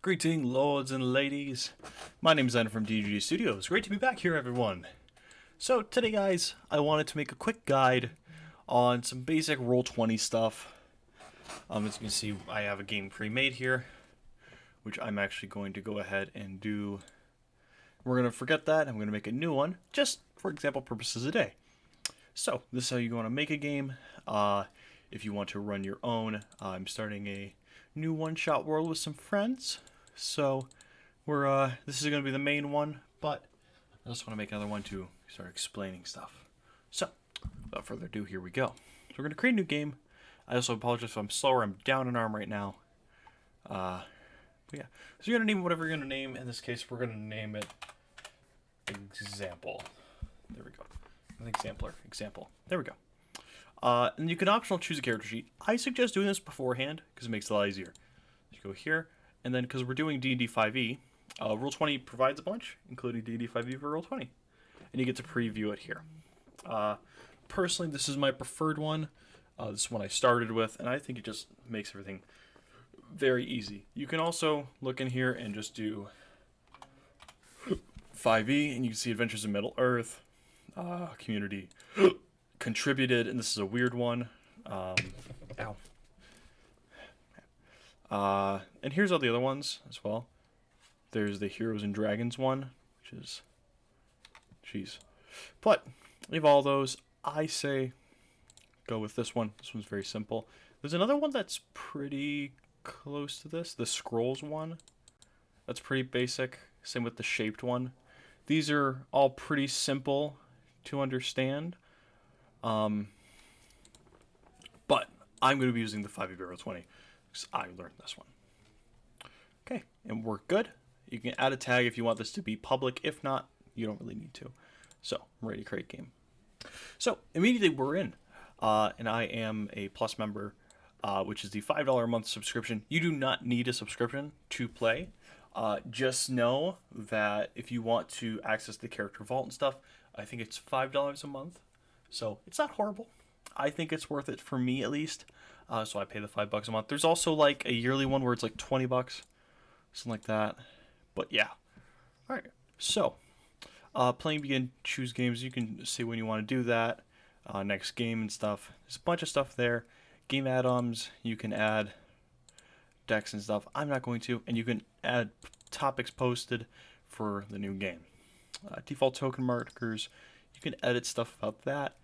Greeting, lords and ladies. My name is Anna from DGG Studios. Great to be back here, everyone. So today, guys, I wanted to make a quick guide on some basic Roll20 stuff. As you can see, I have a game pre-made here, which I'm actually going to go ahead and do. We're going to forget that. I'm going to make a new one, just for example purposes today. So this is how you want to make a game. If you want to run your own, I'm starting a new one-shot world with some friends. So this is going to be the main one, but I just want to make another one to start explaining stuff. So without further ado, here we go. So we're going to create a new game. I also apologize if I'm slower. I'm down an arm right now. But yeah, so you're going to name whatever you're going to name. In this case, we're going to name it Example. There we go. Example. There we go. And you can optional choose a character sheet. I suggest doing this beforehand because it makes it a lot easier. You go here, and then because we're doing D&D 5e, Roll20 provides a bunch, including D&D 5e for Roll20, and you get to preview it here. Personally, this is my preferred one. This is one I started with, and I think it just makes everything very easy. You can also look in here and just do 5e, and you can see Adventures in Middle Earth, community contributed, and this is a weird one. And here's all the other ones as well. There's the Heroes and Dragons one, which is, jeez. But of all those, I say go with this one. This one's very simple. There's another one that's pretty close to this, the Scrolls one. That's pretty basic. Same with the Shaped one. These are all pretty simple to understand. But I'm going to be using the 5e Roll20 because I learned this one. Okay, and we're good. You can add a tag if you want this to be public. If not, you don't really need to. So I'm ready to create game. So immediately we're in, and I am a Plus member, which is the $5 a month subscription. You do not need a subscription to play. Just know that if you want to access the character vault and stuff, I think it's $5 a month. So it's not horrible. I think it's worth it for me at least. So I pay the $5 a month. There's also like a yearly one where it's like $20, something like that. But yeah. All right. So playing, begin, choose games. You can say when you want to do that. Next game and stuff. There's a bunch of stuff there. Game add-ons. You can add decks and stuff. I'm not going to. And you can add topics posted for the new game. Default token markers. You can edit stuff about that.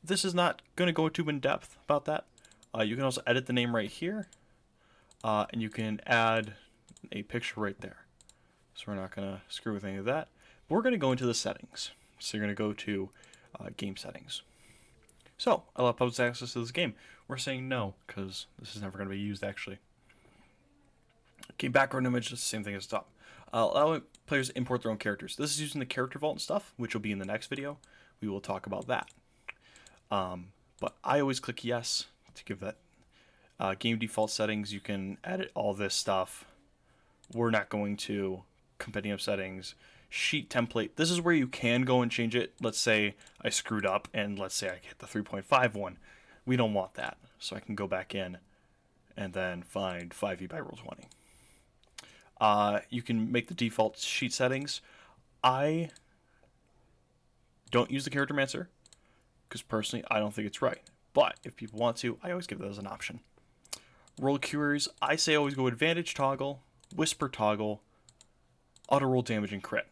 This is not going to go too in depth about that. You can also edit the name right here. And you can add a picture right there. So we're not going to screw with any of that. But we're going to go into the settings. So you're going to go to game settings. So allow public access to this game. We're saying no because this is never going to be used actually. Game background image is the same thing as top. Allow players to import their own characters. This is using the character vault and stuff, which will be in the next video. We will talk about that. But I always click yes to give that. Game default settings, you can edit all this stuff. We're not going to. Compendium settings, sheet template. This is where you can go and change it. Let's say I screwed up and let's say I hit the 3.5 one. We don't want that. So I can go back in and then find 5e by Roll20. You can make the default sheet settings. I don't use the Character Mancer because personally I don't think it's right. But if people want to, I always give that as an option. Roll queries, I say always go advantage toggle, whisper toggle, auto roll damage, and crit.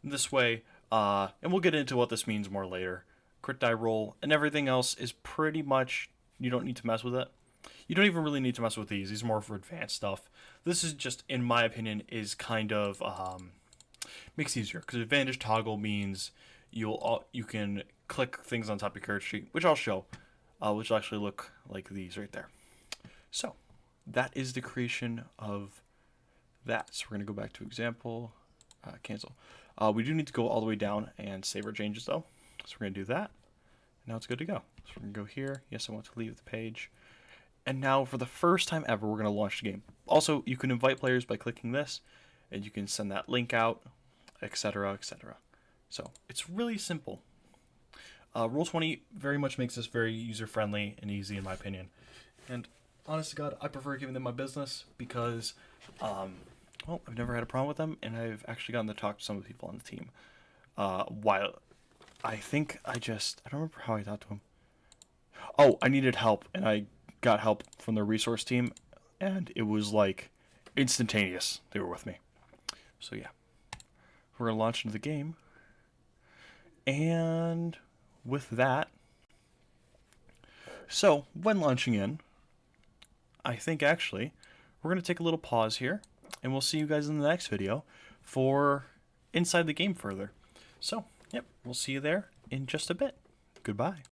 This way, and we'll get into what this means more later. Crit die roll and everything else is pretty much, you don't need to mess with it. You don't even really need to mess with these. These are more for advanced stuff. This is just, in my opinion, is kind of makes it easier because advantage toggle means you can click things on top of your character sheet, which I'll show, which will actually look like these right there. So that is the creation of that. So we're going to go back to example, cancel. We do need to go all the way down and save our changes though. So we're going to do that. Now it's good to go. So we're going to go here. Yes, I want to leave the page. And now for the first time ever, we're going to launch the game. Also, you can invite players by clicking this, and you can send that link out, etc., etc. So it's really simple. Roll20 very much makes this very user-friendly and easy in my opinion. And honest to God, I prefer giving them my business because, well, I've never had a problem with them, and I've actually gotten to talk to some of the people on the team. While I think I don't remember how I talked to him. Oh, I needed help, and I got help from the resource team, and it was like instantaneous. They were with me. So yeah, we're gonna launch into the game, and with that, so when launching in, I think actually we're gonna take a little pause here, and we'll see you guys in the next video for inside the game further. So, yep, we'll see you there in just a bit. Goodbye.